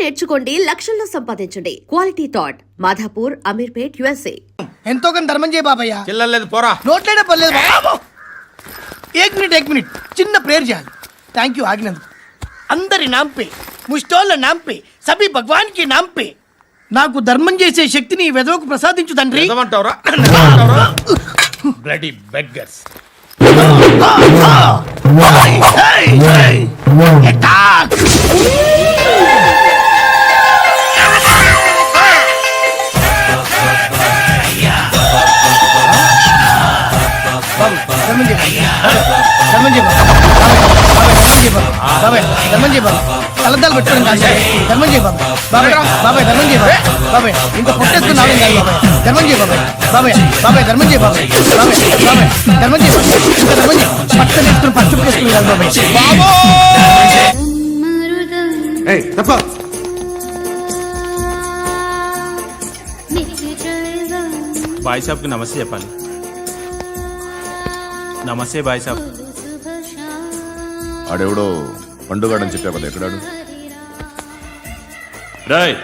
నేర్చుకోండి, లక్షల్లో సంపాదించండి. Quality thought, Madhapur, Ameerpet, USA. ఎంతో కొంత ధర్మం చేయ బాబయ్య. చిల్లలేదు పోరా. నోట్లేనే పర్లేదు బాబు. ఏక్ మినిట్ చిన్న ప్రేయర్ చేయాలి. థ్యాంక్ యూ ఆగినందుకు. అందరి నాంపే, ముష్టోళ్ళ నాంపే, సభీ భగవాన్ కి నాంపే నాకు ధర్మం చేసే శక్తిని ఈ వెదవకు ప్రసాదించు తండ్రి. Bloody beggars. కలద్దాలు పెట్టుకోండి ధర్మం చేయ బాబాయ్. బాబాయ్ ధర్మం చేయ బాబాయ్. ఇంకా పుట్టేసుకున్నాను ధర్మం చేయ బాబాయ్. ధర్మం చేయ బాబాయ్. ధర్మం చేయ ఇంకా ధర్మం చేయ పచ్చ నేర్చుకుని పచ్చ చేసుకుని బాబాయ్. బాయ్ సాబ్కి నమస్తే చెప్పాలి. నమస్తే బాయ్ సాబ్. ఆడెవడో పండుగాడని చెప్పా కదా, ఎక్కడాడు? రాయ్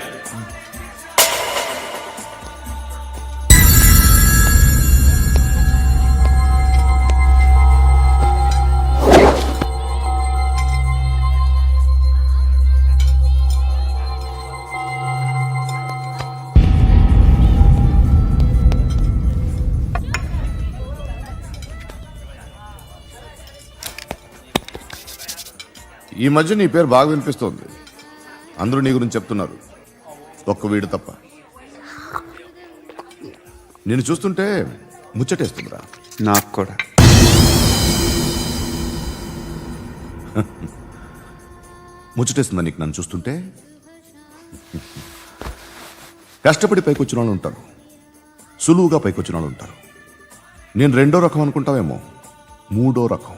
ఈ మధ్య నీ పేరు బాగా వినిపిస్తోంది. అందరూ నీ గురించి చెప్తున్నారు, ఒక్క వీడు తప్ప. నేను చూస్తుంటే ముచ్చటేస్తుందిరా. నాకు కూడా. ముచ్చటేస్తుందా నీకు నన్ను చూస్తుంటే? కష్టపడి పైకొచ్చిన వాళ్ళు ఉంటారు, సులువుగా పైకొచ్చిన వాళ్ళు ఉంటారు. నేను రెండో రకం అనుకుంటావేమో, మూడో రకం.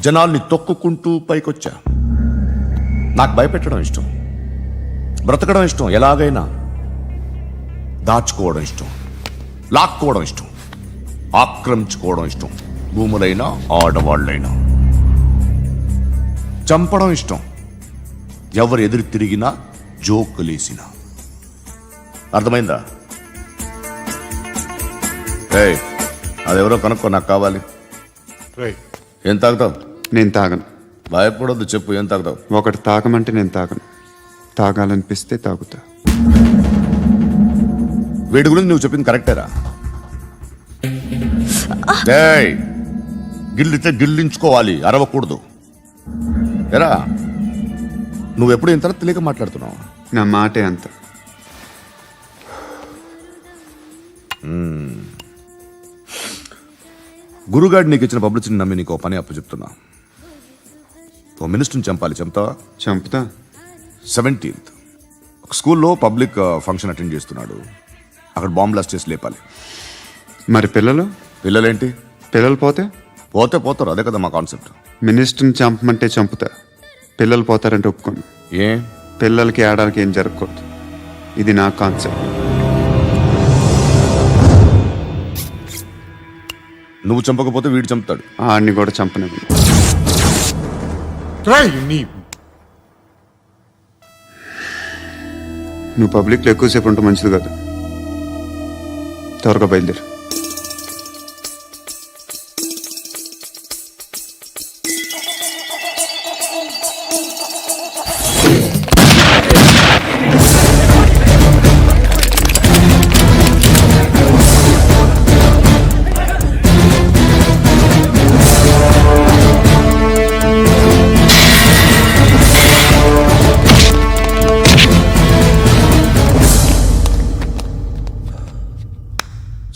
జనాల్ని తొక్కుకుంటూ పైకొచ్చా. నాకు భయపెట్టడం ఇష్టం, బ్రతకడం ఇష్టం, ఎలాగైనా దాచుకోవడం ఇష్టం, లాక్కోవడం ఇష్టం, ఆక్రమించుకోవడం ఇష్టం. భూములైనా ఆడవాళ్ళైనా చంపడం ఇష్టం, ఎవరు ఎదురు తిరిగినా జోకులేసినా. అర్థమైందా? అదెవరో కనుక్కో, నాకు కావాలి. ఏం తాగుతావు? నేను తాగను. భయపడొద్దు, చెప్పు ఏం తాగుతావు? ఒకటి తాగమంటే నేను తాగను, తాగాలనిపిస్తే తాగుతా. వీడి గురించి నువ్వు చెప్పింది కరెక్టేరా? గిల్లితే గిల్లించుకోవాలి, అరవకూడదు. ఎరా, నువ్వెప్పుడు ఇంత తెలియక మాట్లాడుతున్నావు? నా మాటే అంత. గురుగాడు నీకు ఇచ్చిన పబ్లిసిటీని నమ్మి నీకు పని అప్పు చెప్తున్నా. ఓ మినిస్టర్ని చంపాలి, చంపుతావా? చంపుతా. 17th ఒక స్కూల్లో పబ్లిక్ ఫంక్షన్ అటెండ్ చేస్తున్నాడు, అక్కడ బాంబ్ బ్లాస్ట్ చేసి లేపాలి. మరి పిల్లలేంటి? పిల్లలు పోతే పోతారు, అదే కదా మా కాన్సెప్ట్. మినిస్టర్ని చంపమంటే చంపుతా, పిల్లలు పోతారంటే ఒప్పుకోను. ఏ పిల్లలకి ఆడడానికి ఏం జరగకూడదు, ఇది నా కాన్సెప్ట్. నువ్వు చంపకపోతే వీడు చంపుతాడు. ఆడిని కూడా చంపనివ్వు. నువ్వు పబ్లిక్లో ఎక్కువసేపు ఉంటే మంచిది కాదు. త్వరగా బయలుదేరు.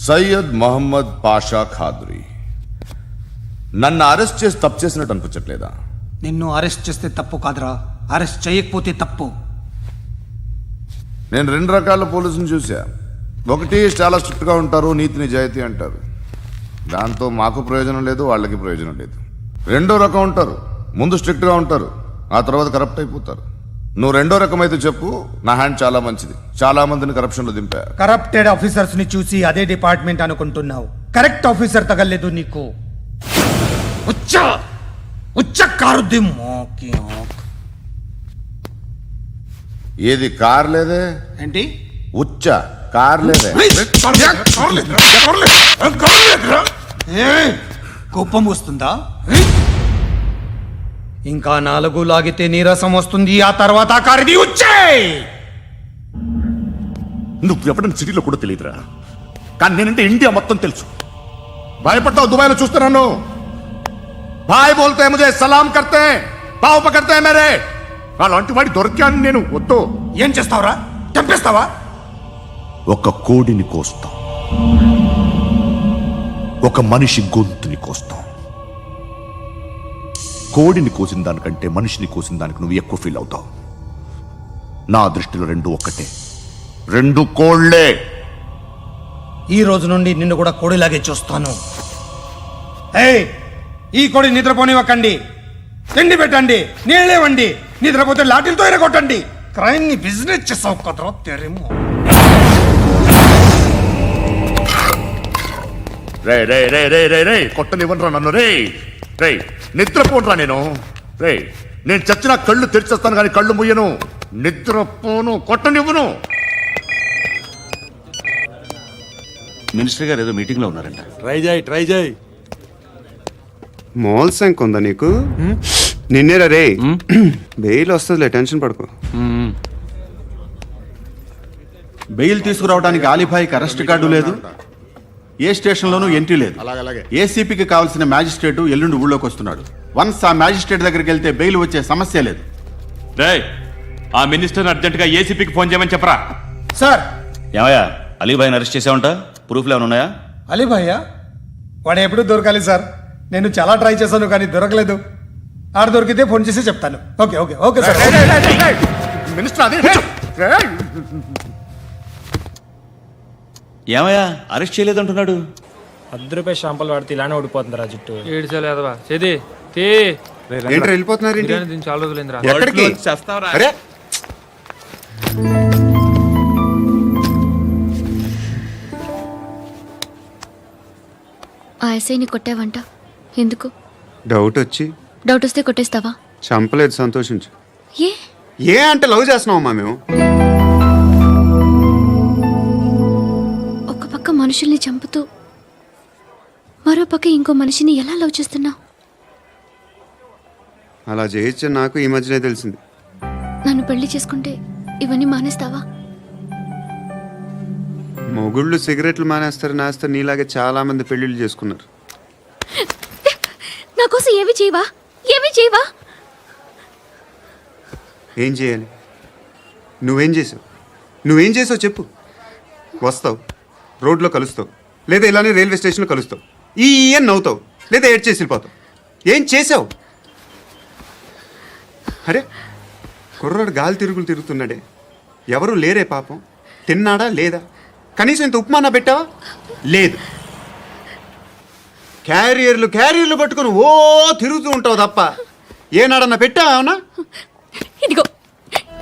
సయ్యద్ మహమ్మద్ పాషా ఖాద్రీ. నన్ను అరెస్ట్ చేసి తప్పు చేసినట్టు అనిపించట్లేదా? నిన్ను అరెస్ట్ చేస్తే తప్పు కాదురా, అరెస్ట్ చేయకపోతే తప్పు. నేను 2 రకాల పోలీసుని చూసా. ఒకటి చాలా స్ట్రిక్ట్గా ఉంటారు, నీతి నిజాయితీ అంటారు, దాంతో మాకు ప్రయోజనం లేదు, వాళ్ళకి ప్రయోజనం లేదు. రెండో రకం ఉంటారు, ముందు స్ట్రిక్ట్గా ఉంటారు, ఆ తర్వాత కరప్ట్ అయిపోతారు. నువ్వు రెండో రకం అయితే చెప్పు, నా హ్యాండ్ చాలా మంచిది, చాలా మందిని కరప్షన్ లో దింపా. కరప్టెడ్ ఆఫీసర్స్ ని చూసి అదే డిపార్ట్మెంట్ అనుకుంటున్నావు, కరెక్ట్ ఆఫీసర్ తగలేదు నీకు. ఏది కార్ లేదే? ఏంటి? ఉచ్చ కార్ లేదే? కోపం వస్తుందా? ఇంకా 4 లాగితే నీరసం వస్తుంది. ఆ తర్వాత కారిది వచ్చే. నువ్వు ఎవడని సిటీలో కూడా తెలియదురా, కానీ నేనంటే ఇండియా మొత్తం తెలుసు. భయపడతావు? దుబాయ్లో చూస్తున్నాను. భాయ్ బోల్తే ముజే సలాం కర్తే పావు పకర్తే మేరే. అలాంటి వాడి దొరికాను నేను. వద్దు. ఏం చేస్తావురా? చంపేస్తావా? ఒక కోడిని కోస్తాం, ఒక మనిషి గొంతుని కోస్తాం. కోడిని కోసిన దానికంటే మనిషిని కోసిన దానికి నువ్వు ఎక్కువ ఫీల్ అవుతావు. నా దృష్టిలో రెండు ఒక్కటే, రెండు కోళ్లే. ఈ రోజు నుండి నిన్ను కూడా కోడిలాగే చూస్తాను. ఏయ్, ఈ కోడి నిద్రపోనివ్వకండి. తిండి పెట్టండి, నీళ్ళేవండి. నిద్రపోతే లాఠీలతో ఎరగొట్టండి. క్రైమ్ ని బిజినెస్ చేసావు కదరా తెరేమో. రే రే రే రే రే రే కొట్టనివ్వనరా నన్ను. రే రే నిద్రపోనరా నేను. రే నేను చచ్చిన కళ్ళు తెరిచేస్తాను కానీ కళ్ళు ముయ్యను. నిద్రపోను, కొట్టనివ్వను. మినిస్టర్ గారు ఏదో మీటింగ్ లో ఉన్నారంట. ట్రై చేయి. మోల్ సంక్ ఉందా నీకు? నిన్నేరా రే. బెయిల్ వస్తుందిలే, టెన్షన్ పడుకో. బెయిల్ తీసుకురావడానికి ఆలిభాయికి అరెస్ట్ కార్డు లేదు, ఏ స్టేషన్లోనూ ఎంట్రీ లేదు. అలాగే. ఏసీపీకి కావాల్సిన మ్యాజిస్ట్రేటు ఎల్లుండి ఊళ్ళోకి వస్తున్నాడు. వన్స్ ఆ మ్యాజిస్ట్రేట్ దగ్గరికి వెళ్తే బెయిల్ వచ్చే సమస్య లేదు. రేయ్, ఆ మినిస్టర్ అర్జెంటుగా ఏసీపీకి ఫోన్ చేయమని చెప్పరా. సార్, ఏమయ్యా అలీభాయిని అరెస్ట్ చేసావంట? ప్రూఫ్లు ఏమైనా ఉన్నాయా? అలీ భయ్యా వాడు ఎప్పుడు దొరకాలి సార్. నేను చాలా ట్రై చేశాను కానీ దొరకలేదు. ఆడ దొరికితే ఫోన్ చేసి చెప్తాను. Okay okay okay sir. Minister అదే. ఏమయ్యా అరెస్ట్ చేయలేదంటున్నాడు? ₹10 షాంపూలు వాడితే ఇలానే ఓడిపోతుంది రా జుట్టు. ఏడ్చలేదవా చేది ఏంట్రా వెళ్ళిపోతున్నారు ఏంటి? దీన్ని చాలా రోజులైందిరా. ఎక్కడికి? అరే ఆ ఎస్ఐని కొట్టావంట, ఎందుకు? డౌట్ వచ్చి. డౌట్ వస్తే కొట్టేస్తావా? చంపలేదు, సంతోషించు. ఏ ఏ అంటే లవ్ చేస్తున్నావమ్మా మేము. ఒక పక్క మనుషుల్ని చంపుతూ మరో పక్క ఇంకో మనిషిని ఎలా లవ్ చేస్తున్నావు? అలా చేయొచ్చని నాకు ఈ మధ్యనే తెలిసింది. నన్ను పెళ్లి చేసుకుంటే ఇవన్నీ మానేస్తావా? మొగుళ్ళు సిగరెట్లు మానేస్తారు, నేస్తారు. నీలాగే చాలా మంది పెళ్లిళ్ళు చేసుకున్నారు. నా కోసం ఏమి చేయవా? ఏమి చేయవా? ఏం చేయాలి? నువ్వేం చేసావు చెప్పు. వస్తావు, రోడ్లో కలుస్తావు, లేదా ఇలానే రైల్వే స్టేషన్లో కలుస్తావు. ఈ అని నవ్వుతావు, లేదా ఏడ్ చేసి వెళ్ళిపోతావు. ఏం చేసావు? అరే కుర్రాడు గాలి తిరుగుతున్నాడే, ఎవరు లేరే పాపం. తిన్నాడా లేదా? కనీసం ఇంత ఉప్మానా పెట్టావా? లేదు. క్యారియర్లు పట్టుకుని ఓ తిరుగుతూ ఉంటావు తప్ప ఏనాడన్నా పెట్టావా? అవునా? ఇదిగో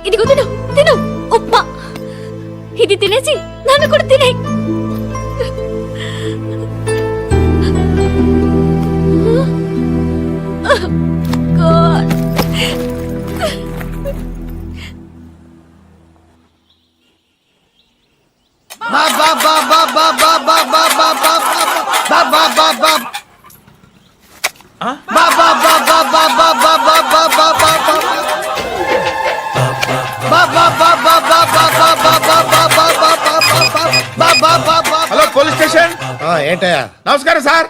ఇదిగో తిను తిను ఉప్మా. ఇది తినేసి నన్ను కూడా తినే. Hello police station. ఏంటయ్యా? నమస్కారం సార్.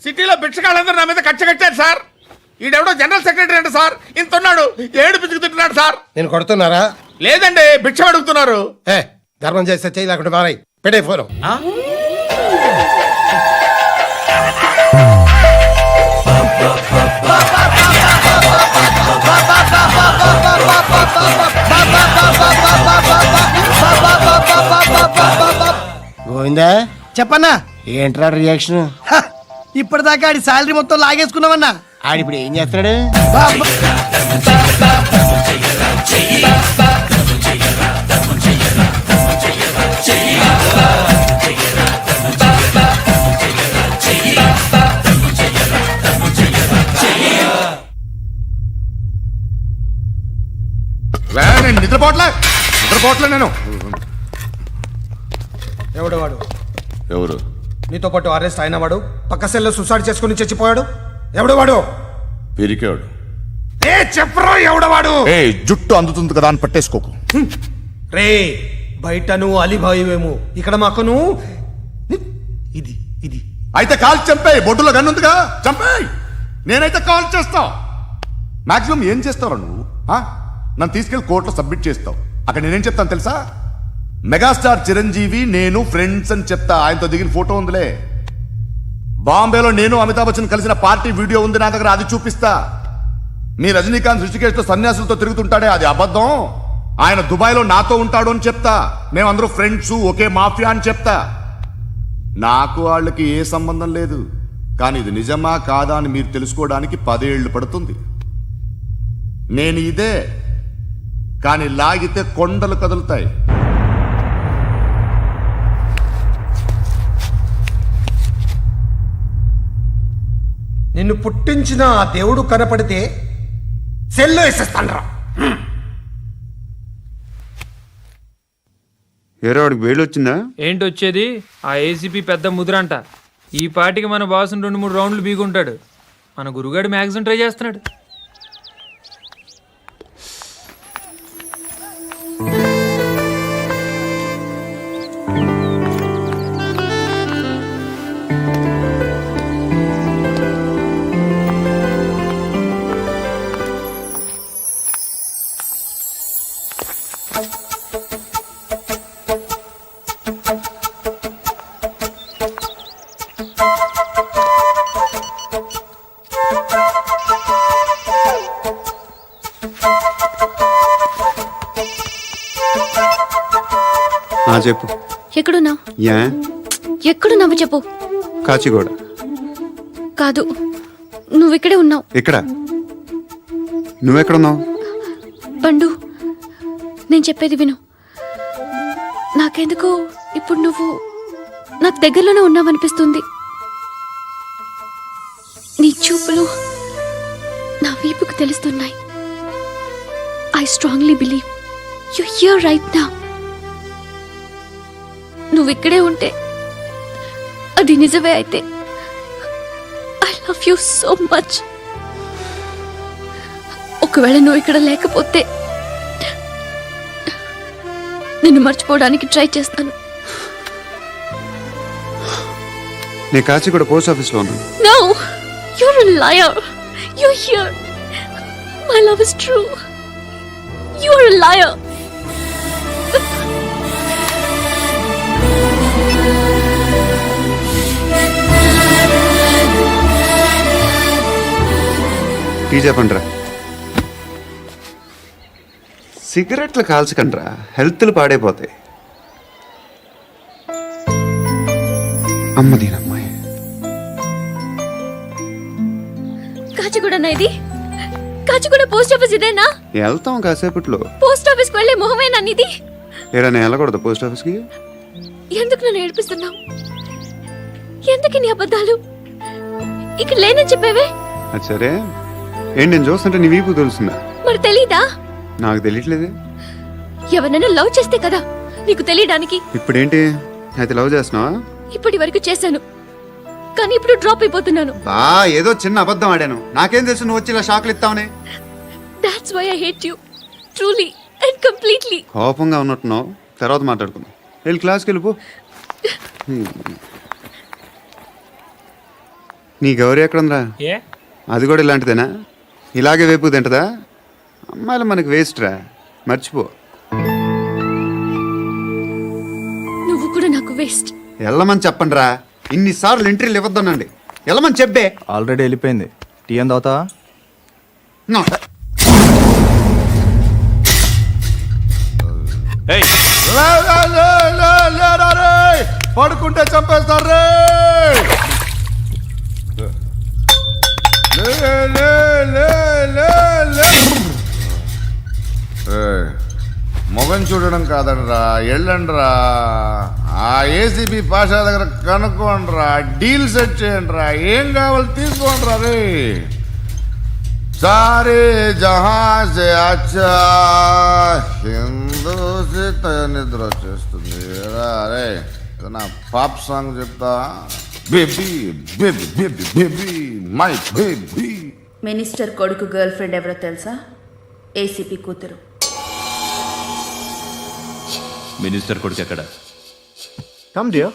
సిటీలో భిక్షగాళ్ళందరూ నా మీద కచ్చ కట్టారు సార్. ఈడెవడో జనరల్ సెక్రటరీ అంట సార్. ఇంత ఉన్నాడు, ఏడు పిచ్చుకు తింటున్నాడు సార్. నేను కొడుతున్నారా? లేదండి, భిక్ష అడుగుతున్నారు. ధర్మం చేస్తే చేయి, లేకుండా మారాయి. పెట్టే ఫోను. గోవిందా, చెప్పన్నా. ఏంట్రా రియాక్షన్? ఇప్పటిదాకా ఆడి శాలరీ మొత్తం లాగేసుకున్నావన్నా. ఆడిప్పుడు ఏం చేస్తాడు? నేను నిద్రపోవట్లే. నిద్రపోవట్లే నేను. ఎవడు వాడు? ఎవరు? నీతో పాటు అరెస్ట్ అయిన వాడు, పక్క సెల్లో సూసైడ్ చేసుకుని చచ్చిపోయాడు. ఎవడు వాడు? పిరికాడు. చెప్పరా ఎవడవాడు? ఏ జుట్టు అందుతుంది కదా అని పట్టేసుకోకు. రే బయట నువ్వు అలీబాయివేమో, ఇక్కడ మాకు నువ్వు ఇది ఇది. అయితే కాల్ చంపేయి, బొడ్డులో గన్నుందిగా చంపేయి. నేనైతే కాల్ చేస్తా. మాక్సిమం ఏం చేస్తావు నువ్వు? నన్ను తీసుకెళ్లి కోర్టులో సబ్మిట్ చేస్తావు. అక్కడ నేనేం చెప్తాను తెలుసా? మెగాస్టార్ చిరంజీవి నేను ఫ్రెండ్స్ అని చెప్తా. ఆయనతో దిగిన ఫోటో ఉందిలే. బాంబేలో నేను అమితాబ్ బచ్చన్ కలిసిన పార్టీ వీడియో ఉంది నా దగ్గర, అది చూపిస్తా. మీ రజనీకాంత్ ఋషికేష్తో సన్యాసులతో తిరుగుతుంటాడే, అది అబద్ధం. ఆయన దుబాయ్లో నాతో ఉంటాడు అని చెప్తా. మేమందరూ ఫ్రెండ్స్, ఒకే మాఫియా అని చెప్తా. నాకు వాళ్ళకి ఏ సంబంధం లేదు. కానీ ఇది నిజమా కాదా అని మీరు తెలుసుకోవడానికి 10 ఏళ్ళు పడుతుంది. నేను ఇదే, కానీ లాగితే కొండలు కదులుతాయి. నిన్ను పుట్టించిన ఆ దేవుడు కనపడితే సెల్లో వేసేస్తానరా. ఏరో వాడికి వేలు వచ్చిందా? ఏంటి వచ్చేది? ఆ ఏసీపీ పెద్ద ముద్రంట. ఈ పాటికి మన బాసుని 2-3 రౌండ్లు బీగుంటాడు. మన గురుగాడు మ్యాక్సిమం ట్రై చేస్తున్నాడు. చెప్పు. ఎక్కడున్నావు? యా ఎక్కడున్నావు చెప్పు. కాచిగూడ. కాదు, నువ్వు ఇక్కడే ఉన్నావు. ఇక్కడ నువ్వెక్కడున్నావు? పండు, నేను చెప్పేది విను. నాకెందుకో ఇప్పుడు నువ్వు నాకు దగ్గరలోనే ఉన్నావనిపిస్తుంది. నీ చూపులు నా వీపుకు తెలుస్తున్నాయి. I strongly believe you here right now. నువ్వు ఇక్కడే ఉంటే అది నిజమే అయితే I love you so much. ఒకవేళ నువ్వు ఇక్కడ లేకపోతే నిన్ను మర్చిపోవడానికి ట్రై చేస్తాను. నేను కాచిగూడ పోస్ట్ ఆఫీస్లో ఉన్నాను. No, you're a liar. You're here. My love is true. You're a liar. Tea చెప్పండిరా. సిగరెట్లు కాల్చకండ్రా, హెల్త్లు పాడైపోతాయి. అమ్మదీనమ్మాయి. కాచిగూడనా ఇది? కాచిగూడ పోస్ట్ ఆఫీస్ ఇదేనా? వెళ్తాం కాసేపట్లో. పోస్ట్ ఆఫీస్ కు వెళ్ళే మొహమేనా నీది? ఏడా నేను వెళ్ళకూడదు పోస్ట్ ఆఫీస్కి? ఎందుకు నన్ను ఏడిపిస్తున్నావు? ఎందుకు నీ అబద్ధాలు? ఇక్కడ లేనని చెప్పేవే. అది సరే, ఏంటి నేను చూస్తుంటే నీ వీపు తెలుస్తుందా? మరి తెలీదా? నాకు తెలియట్లేదే. ఎవరైనా లవ్ చేస్తే కదా నీకు తెలియడానికి. ఇప్పుడేంటి అయితే లవ్ చేస్తున్నావా? ఇప్పటి వరకు చేశాను, కానీ ఇప్పుడు డ్రాప్ అయిపోతున్నాను. ఏదో చిన్న అబద్ధం ఆడాను. నాకేం తెలుసు నువ్వు వచ్చి ఇలా షాక్లు ఇస్తావని. That's why I hate you. Truly and completely. కోపంగా ఉన్నట్టున్నావు, తర్వాత మాట్లాడుకుందాం. వెళ్ళి క్లాస్కి వెళ్ళిపో. నీ గౌరీ ఎక్కడుందిరా? ఏ అది కూడా ఇలాంటిదేనా? ఇలాగే వేపు తింటదా? అమ్మాయిలు మనకి వేస్ట్ రా, మర్చిపో. నువ్వు కూడా నాకు వేస్ట్. వెళ్ళమని చెప్పండి రా. ఇన్నిసార్లు ఎంట్రీలు ఇవ్వద్దనండి. వెళ్ళమని చెప్పే. ఆల్రెడీ వెళ్ళిపోయింది. టీ ఏం తాగుతావా? ఏయ్, పడుకుంటే చంపేస్తారు. మొగం చూడడం కాదండ్రా, వెళ్ళండ్రా. ఆ ఏసీబీ పాషా దగ్గర కనుక్కోండ్రా, డీల్ సెట్ చేయండిరా, ఏం కావాలి తీసుకోండిరా. రే सारे जहां से अच्छा హిందూ నిద్ర వచ్చేస్తుంది అరే నా పాప్ సాంగ్ చెప్తా baby baby baby baby my baby. Minister కొడుకు గర్ల్ ఫ్రెండ్ ఎవరో తెలుసా? ఏసీపీ కూతురు. మినిస్టర్ కొడుకు ఎక్కడ? Come dear.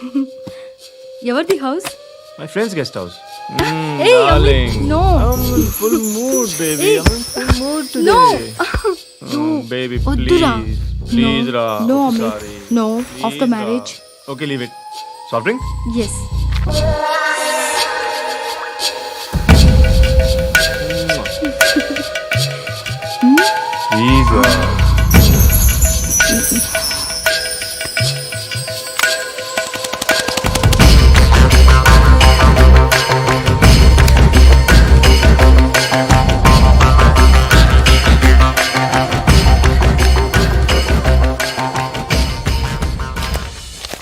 ఎవరిది house? My friends guest house. No full mood baby. Full mood no baby వద్దురా. ప్లీజ్ రా. No no after marriage. Okay leave it. Soft drink. Yes. Please రా.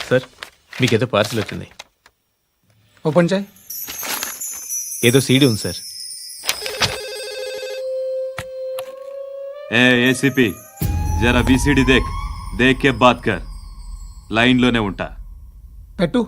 Sir మీకేదో పార్సిల్ వచ్చింది. Open చేయి. ఏదో సీడీ ఉంది sir. ఏ ఏసీపీ జరా విసిడి దేక్ కే బాత్ కర్. లైన్ లోనే ఉంటా. పెట్టు.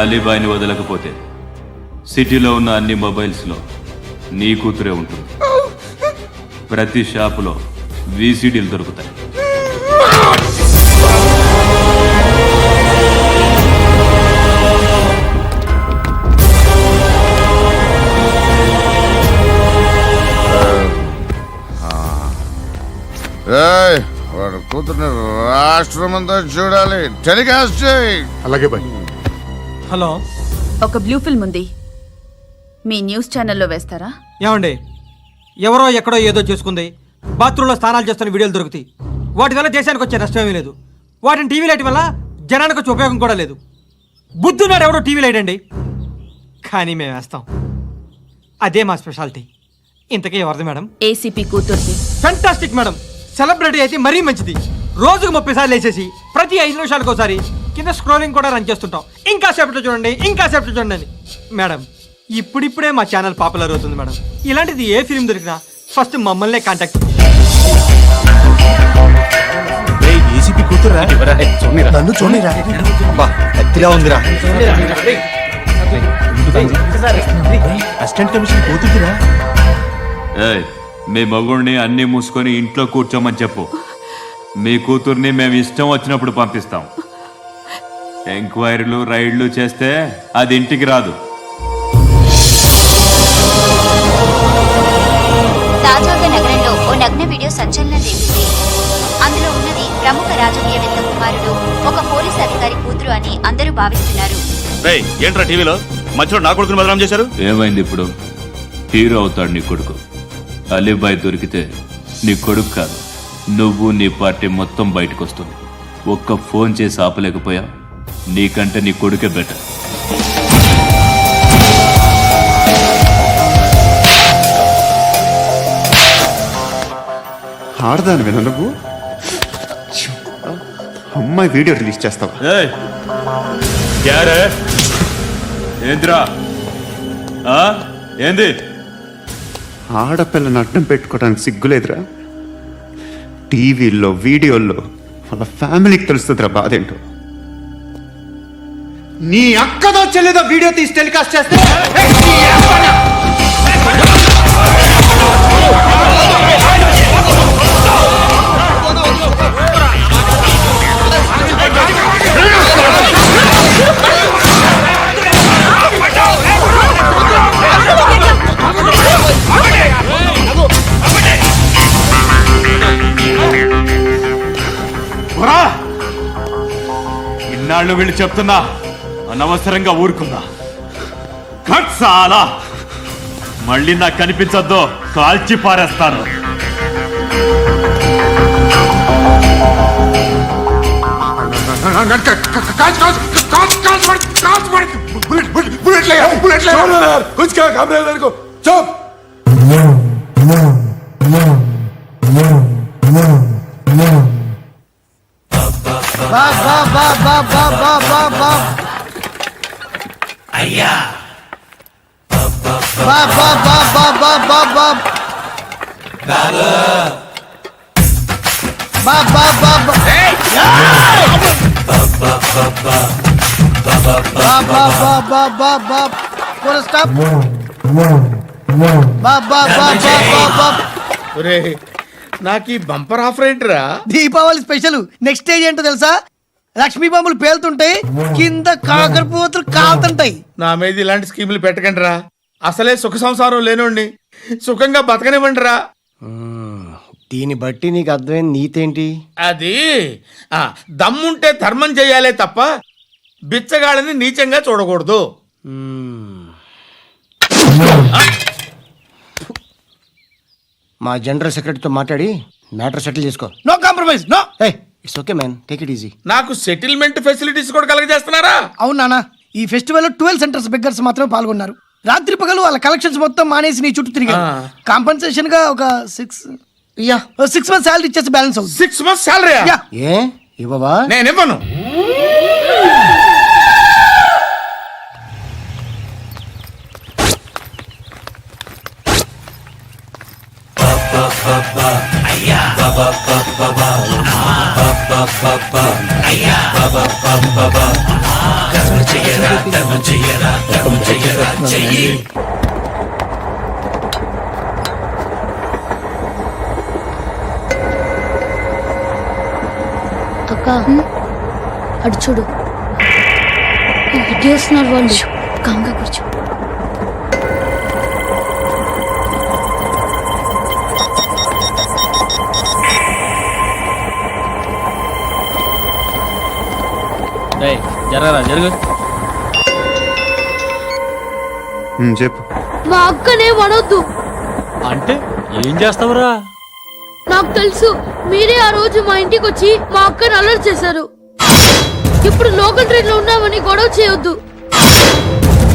అలీబాయిని వదలకపోతే సిటీలో ఉన్న అన్ని మొబైల్స్లో నీ కూతురే ఉంటుంది. ప్రతి షాపులో వీసీడీలు దొరుకుతాయి. వాడు కూతుర్ని రాష్ట్రం అంతా చూడాలి. టెలికాస్ట్ చేయి. అలాగే బాయ్. హలో, ఒక బ్లూ ఫిల్మ్ ఉంది, మీ న్యూస్ ఛానల్లో వేస్తారా? ఏమండి, ఎవరో ఎక్కడో ఏదో చేసుకుంది, బాత్రూంలో స్నానాలు చేస్తున్న వీడియోలు దొరుకుతాయి. వాటి వల్ల దేశానికి వచ్చే నష్టమేమీ లేదు. వాటిని టీవీ లైట్ వల్ల జనానికి వచ్చే ఉపయోగం కూడా లేదు. బుద్ధున్నాడు ఎవడో టీవీ లైట్ అండి, కానీ మేము వేస్తాం. అదే మా స్పెషాలిటీ. ఇంతకీ ఎవరిది మేడం? ఏసీపీ కూతుర్ది. Fantastic madam. సెలబ్రిటీ అయితే మరీ మంచిది. రోజుకు 30 సార్లు వేసేసి ప్రతి 5 నిమిషాలకు ఒకసారి కింద స్క్రోలింగ్ కూడా రన్ చేస్తుంటాం. ఇంకా సేపట్లో చూడండి, ఇంకా సేపట్లో చూడండి అని. మేడం, ఇప్పుడిప్పుడే మా ఛానల్ పాపులర్ అవుతుంది మేడం. ఇలాంటిది ఏ ఫిల్మ్ దొరికినా ఫస్ట్ మమ్మల్నే కాంటాక్ట్. ఏసీపీ కూతురా? నన్ను చూడరా ఎత్తిగా ఉందిరా. అసిస్టెంట్ కమిషన్ కూతురా? ఏయ్, మీ మగుడిని అన్ని మూసుకొని ఇంట్లో కూర్చోమని చెప్పు. మీ కూతుర్ని మేము ఇష్టం వచ్చినప్పుడు పంపిస్తాం. ఎంక్వైరీలు రైడ్లు చేస్తే అది ఇంటికి రాదు. తాజాగా నగరంలో ఓ నగ్న వీడియో సంచలనం రేపింది. అందులో ఉన్నది ప్రముఖ రాజకీయవేత్త కుమారుడు, ఒక పోలీస్ అధికారి కూతురు అని అందరూ భావిస్తున్నారు. ఏంట్రా టీవీలో మధ్యలో నా కొడుకుని బదనాం చేశారు? ఏమైంది ఇప్పుడు? హీరో అవుతాడు నీ కొడుకు. అలీబాయ్ దొరికితే నీ కొడుకు కాదు, నువ్వు నీ పార్టీ మొత్తం బయటకు వస్తుంది. ఒక్క ఫోన్ చేసి ఆపలేకపోయా? నీకంటే నీ కొడుకే బెటర్. ఆడదాని విన నువ్వు అమ్మాయి వీడియో రిలీజ్ చేస్తావా? ఏంద్రా ఏంది? ఆడపిల్లని అడ్డం పెట్టుకోవడానికి సిగ్గులేదురా? టీవీల్లో వీడియోల్లో వాళ్ళ ఫ్యామిలీకి తెలుస్తుందిరా బాధేంటో. నీ అక్కదో చెల్లిదో వీడియో తీసి టెలికాస్ట్ చేస్తే ఇన్నాళ్ళు వీళ్ళు చెప్తున్నా అనవసరంగా ఊరుకుందా. చాలా మళ్ళీ నాకు కనిపించద్దు, కాల్చి పారేస్తాను. నాకు ఈ బంపర్ ఆఫర్ ఏంటిరా? దీపావళి స్పెషల్. నెక్స్ట్ స్టేజ్ ఏంటో తెలుసా? లక్ష్మీ బాంబులు పేలుతుంటాయి, కింద కాకరపోతులు కాలుతుంటాయి. నా మీద ఇలాంటి స్కీములు పెట్టకండి రా. అసలే సుఖ సంసారం లేనోడిని సుఖంగా బతకనివ్వండి రా. దీన్ని బట్టి నీకు అర్థమైన నీతేంటి? అది దమ్ముంటే ధర్మం చేయాలే తప్ప బిచ్చగాళ్ళని నీచంగా చూడకూడదు. మా జనరల్ సెక్రటరీతో మాట్లాడి మ్యాటర్ సెటిల్ చేసుకో. No compromise, no. It's okay man, take it easy. నాకు సెటిల్మెంట్ ఫెసిలిటీస్ కూడా కలగజేస్తున్నారా? అవును నాన్న, ఈ ఫెస్టివల్ 12 సెంటర్స్ బెగ్గర్స్ మాత్రమే పాల్గొన్నారు. రాత్రి పగలు వాళ్ళ కలెక్షన్స్ మొత్తం మానేసి నీ చుట్టూ తిరిగారు. కాంపన్సేషన్ గా ఒక 6 months శాలరీ ఇచ్చేసి బ్యాలెన్స్ అవుతుంది. 6 months శాలరీ? ఏ ఇవ్వవా? నేను ఇవ్వను. అక్క అడు చూడు, ఇటు వస్తున్నారు వాళ్ళు. కంగా కూర్చో. జరగరా జరుగు. చెప్పు. మా అక్కనే వనొద్దు అంటే ఏం చేస్తావురా? నాకు తెలుసు, మీరే ఆ రోజు మా ఇంటికి వచ్చి మా అక్కని అలర్ట్ చేశారు. ఇప్పుడు లోకల్ ట్రైన్ లో ఉన్నామని గొడవ చేయొద్దు.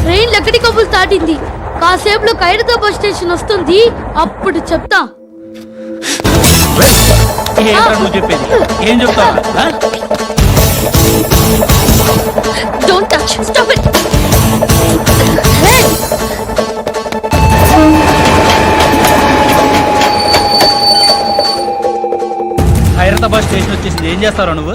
ట్రైన్ లక్కడి కబులు దాటింది. కాసేపులో ఖైరతాబాద్ స్టేషన్ వస్తుంది, అప్పుడు చెప్తా. చెప్పేది ఏం చెప్తావు? Don't touch, stop it. Khairatabad station వచ్చేసింది, ఏం చేస్తారా నువ్వు?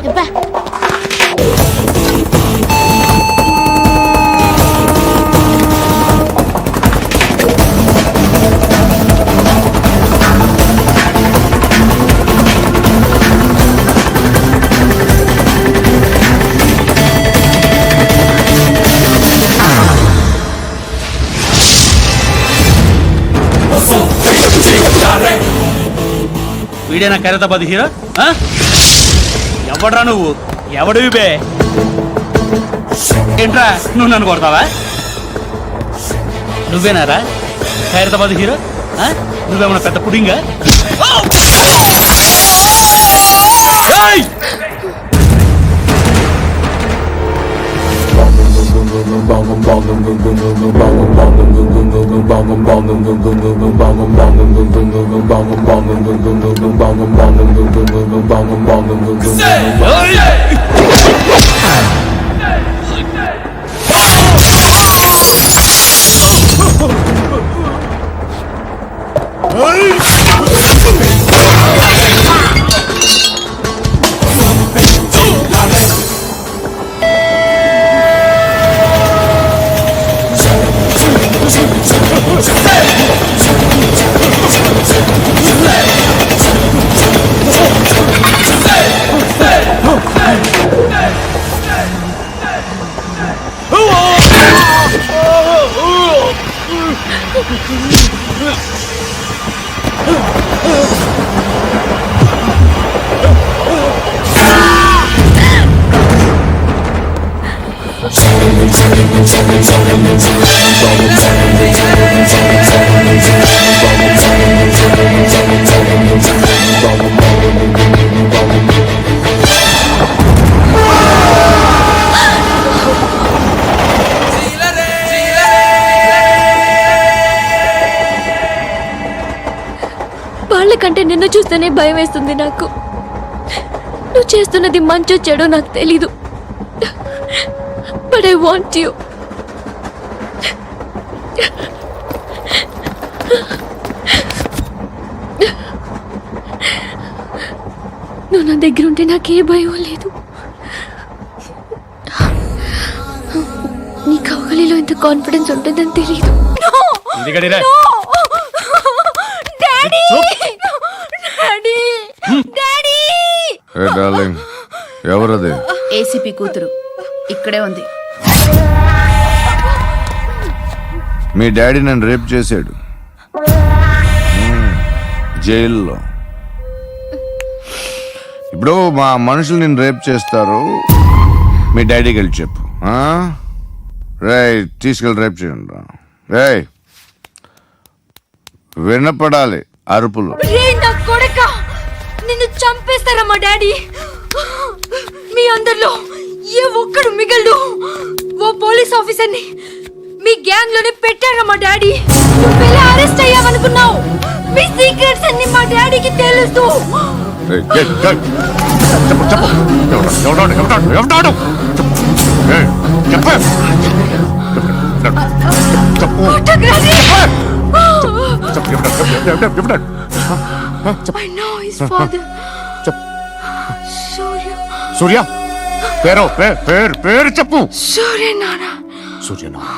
వీడేనా ఖైరతాబాద్ హీరో? ఎవడ్రా నువ్వు? ఎవడివి బే? ఏంట్రా నువ్వు నన్ను కొడతావా? నువ్వేనారా ఖైరతాబాద్ హీరో? నువ్వేమన్నా పెద్ద పుడింగా? వాళ్ళకంటే నిన్ను చూస్తేనే భయం వేస్తుంది నాకు. నువ్వు చేస్తున్నది మంచో చెడో నాకు తెలీదు, బట్ ఐ వాంట్ యూ. నువ్వు నా దగ్గర ఉంటే నాకే భయం లేదు. నీ కౌగలిలో ఇంత కాన్ఫిడెన్స్ ఉంటుందని తెలీదు. ఎవరది? ఏసీపీ కూతురు ఇక్కడే ఉంది. మీ డాడీ నన్ను రేప్ చేశాడు జైల్లో. ఇప్పుడు మా మనుషులు నేను రేప్ చేస్తారు, మీ డాడీకి వెళ్ళి చెప్పు. రేయ్ తీసుకెళ్ళి రేప్ చేయండి. రేయ్ వినపడాలి అరుపులు. నిన్ను చంపేస్తారా మా డాడీ? మీ అందరిలో ఏ ఒక్కడు మిగలడు. ఓ పోలీస్ ఆఫీసర్ని మీ గ్యాంగ్ లోనే పెట్టారా మా డాడీ? నువ్వు అరెస్ట్ అయ్యావనుకున్నావు. మీ సీక్రెట్స్ అన్ని మా డాడీకి తెలుసు. I know his father. సూర్య పేరు చెప్పు. సూర్యనారాయణ. సూర్యనారాయణ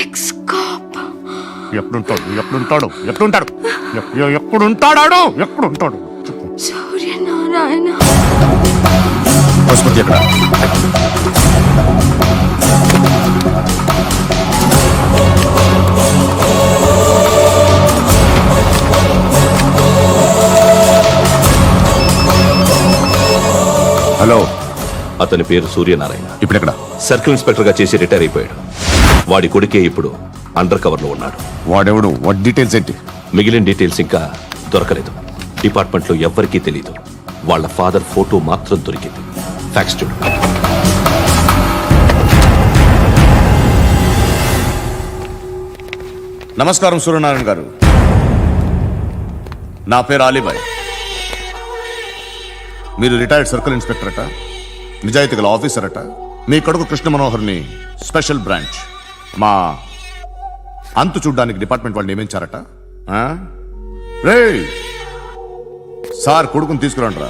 ఎక్స్-కాప్. ఎప్పుడుంటాడు సూర్యనారాయణ. పశుపతి ఎక్కడ? హలో, అతని పేరు సూర్యనారాయణ. ఇప్పుడెక్కడ? సర్కిల్ ఇన్స్పెక్టర్ గా చేసి రిటైర్ అయిపోయాడు. వాడి కొడుకే ఇప్పుడు అండర్ కవర్ లో ఉన్నాడు. వాడెవడు? వాడి డీటెయిల్స్ ఏంటి? మిగిలిన డీటెయిల్స్ ఇంకా దొరకలేదు. డిపార్ట్మెంట్ లో ఎవ్వరికీ తెలీదు. వాళ్ళ ఫాదర్ ఫోటో మాత్రం దొరికింది. ఫ్యాక్స్ చూడు. నమస్కారం సూర్యనారాయణ గారు. నా పేరు అలీబాయ్. మీరు రిటైర్డ్ సర్కిల్ ఇన్స్పెక్టర్ అట, నిజాయితీ గల ఆఫీసర్ అట. మీ కొడుకు కృష్ణ మనోహర్ని స్పెషల్ బ్రాంచ్ మా అంతు చూడ్డానికి డిపార్ట్మెంట్ వాళ్ళు నియమించారట. రే సార్ కొడుకుని తీసుకురండి రా.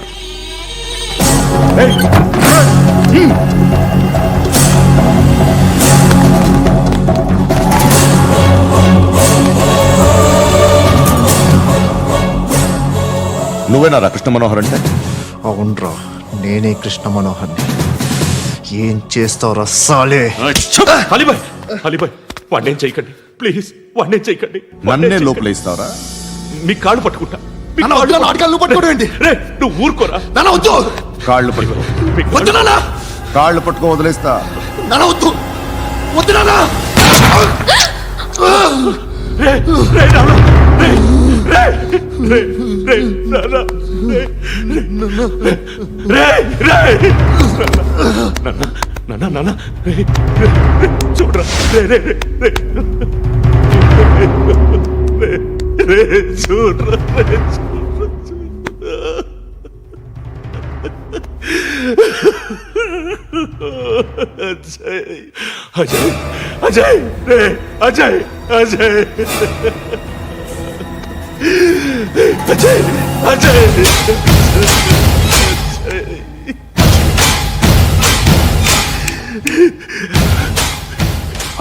నువ్వేనా రా కృష్ణ మనోహర్ అంటే? అవునరా, నేనే కృష్ణ మనోహర్ని. ఏం చేస్తావురా సాలే? అలీబాయ్ వాడినేం చేయకండి ప్లీజ్, వాడినేం చేయకండి. నన్నే లోపల ఇస్తావరా? మీ కాళ్ళు పట్టుకుంటా. నువ్వు ఊరుకోరా. కాళ్ళు పట్టుకో. కాళ్ళు పట్టుకో వదిలేస్తా. చూడరా చూడరా. అజయ్ అజయ్ అజయ్ అజయ్ అజయ్ అజయ్.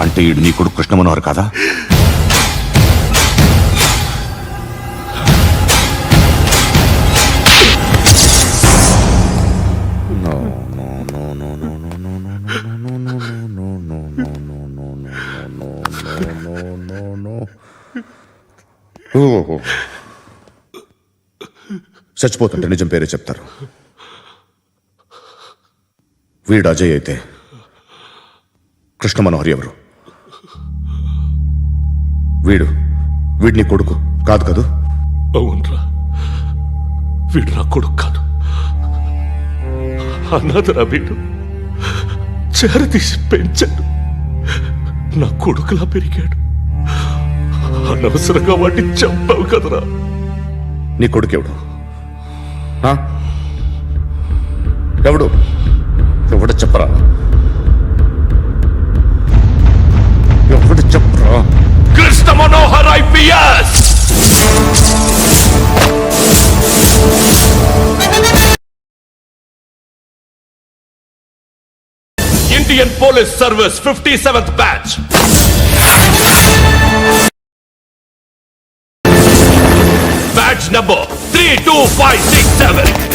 అంటే ఈడు నీ కొడుకు కృష్ణ మనోహర్ కాదా? చచ్చిపోతుంటే నిజం పేరే చెప్తారు. వీడు అజయ్ అయితే కృష్ణ మనోహర్ ఎవరు? వీడిని కొడుకు కాదు కదూ? అవునరా, వీడు నా కొడుకు కాదు. అన్నదరా వీడు. చేరతీసి పెంచాడు, నా కొడుకులా పెరిగాడు. అనవసరంగా వాటిని చంపావు కదరా. నీ కొడుకెవడు ఆ? ఎవడు ఎవడు చెప్పరా ఎవడు చెప్పరా Krishna Manohar IPS Indian police service 57th batch batch number 32567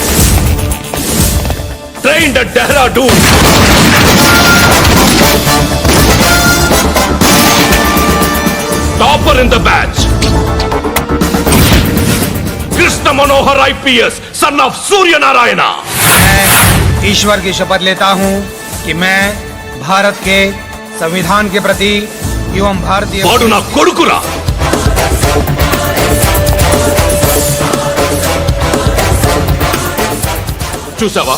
trained at Dehradun topper in the batch Krishna Manohar IPS son of Surya Narayana ईश्वर की शपथ लेता हूँ कि मैं भारत के संविधान के प्रति एवं भारतीय వాడు నా కొడుకురా చూసావా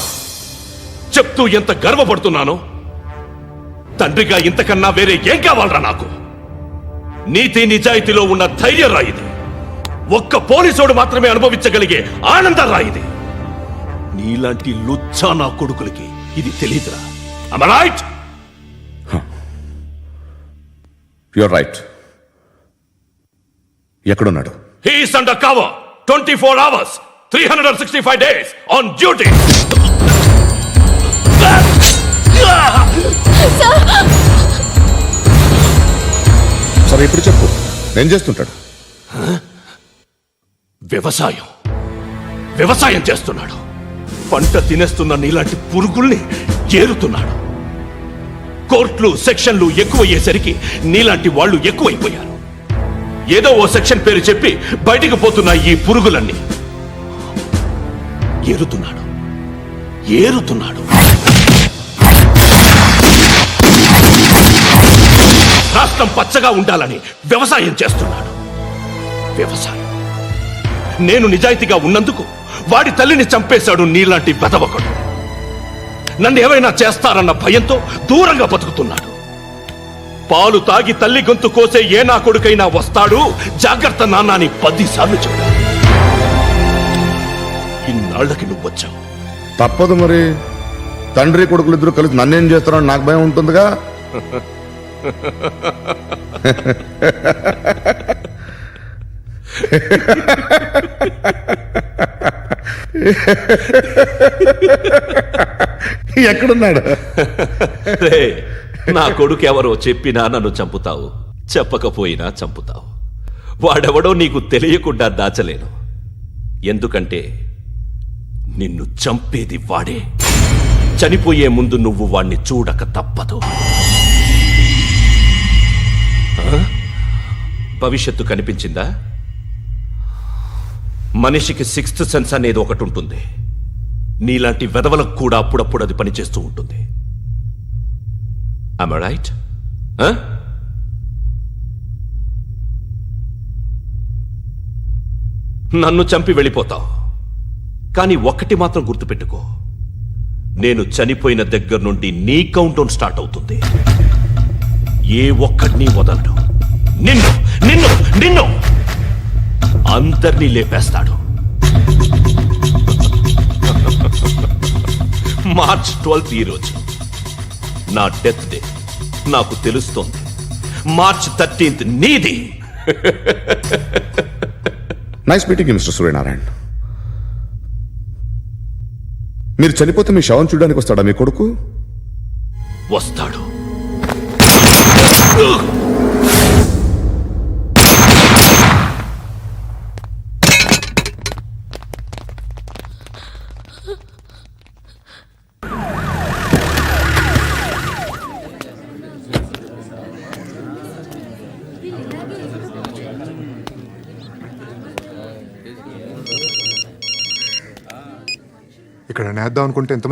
చెప్తూ ఎంత గర్వపడుతున్నానో తండ్రిగా ఇంతకన్నా వేరే ఏం కావాలరా నాకు నీతి నిజాయితీలో ఉన్న ధైర్యం రా ఇది ఒక్క పోలీసోడు మాత్రమే అనుభవించగలిగే ఆనందం రా ఇది నీలాంటి లుచ్చా నా కొడుకులకి ఇది తెలియదురా Am I right? Your right ఎక్కడున్నాడు He is under cover 24 hours 365 days on duty సరే ఇప్పుడు చెప్పు ఏం చేస్తుంటాడు వ్యవసాయం చేస్తున్నాడు పంట తినేస్తున్న నీలాంటి పురుగుల్ని చేరుతున్నాడు కోర్టులు సెక్షన్లు ఎక్కువయ్యేసరికి నీలాంటి వాళ్ళు ఎక్కువైపోయారు ఏదో ఓ సెక్షన్ పేరు చెప్పి బయటికి పోతున్న ఈ పురుగులన్నీ ఏరుతున్నాడు రాష్ట్రం పచ్చగా ఉండాలని వ్యవసాయం చేస్తున్నాడు నేను నిజాయితీగా ఉన్నందుకు వాడి తల్లిని చంపేశాడు నీలాంటి వెధవకుడు నన్ను ఏమైనా చేస్తారన్న భయంతో దూరంగా బతుకుతున్నాడు పాలు తాగి తల్లి గొంతు కోసే ఏ నా కొడుకైనా వస్తాడు జాగ్రత్త నాన్న అని 10 సార్లు చెప్పాడు ఇన్నాళ్ళకి నువ్వు వచ్చావు తప్పదు మరి తండ్రి కొడుకులు ఇద్దరు కలిసి నన్నేం చేస్తారని నాకు భయం ఉంటుందిగా ఎక్కడున్నాడు నా కొడుకు ఎవరో చెప్పినా నన్ను చంపుతావు చెప్పకపోయినా చంపుతావు వాడెవడో నీకు తెలియకుండా దాచలేను ఎందుకంటే నిన్ను చంపేది వాడే చనిపోయే ముందు నువ్వు వాణ్ణి చూడక తప్పదు భవిష్యత్తు కనిపించిందా మనిషికి 6th సెన్స్ అనేది ఒకటి ఉంటుంది నీలాంటి వెధవలకు కూడా అప్పుడప్పుడు అది పనిచేస్తూ ఉంటుంది Am I right? నన్ను చంపి వెళ్ళిపోతావు కానీ ఒక్కటి మాత్రం గుర్తుపెట్టుకో నేను చనిపోయిన దగ్గర నుండి నీ కౌంట్ డౌన్ స్టార్ట్ అవుతుంది ఏ ఒక్కడిని వదలడు నిన్ను నిన్ను నిన్ను అందరినీ లేపేస్తాడు మార్చ్ 12th ఈ రోజు నా డెత్ డే నాకు తెలుస్తోంది మార్చ్ 13th నీది నైస్ మీటింగ్ మిస్టర్ సూర్యనారాయణ మీరు చనిపోతే మీ శవం చూడడానికి వస్తాడా మీ కొడుకు వస్తాడు ఇక్కడ నేద్దాం అనుకుంటే ఎంత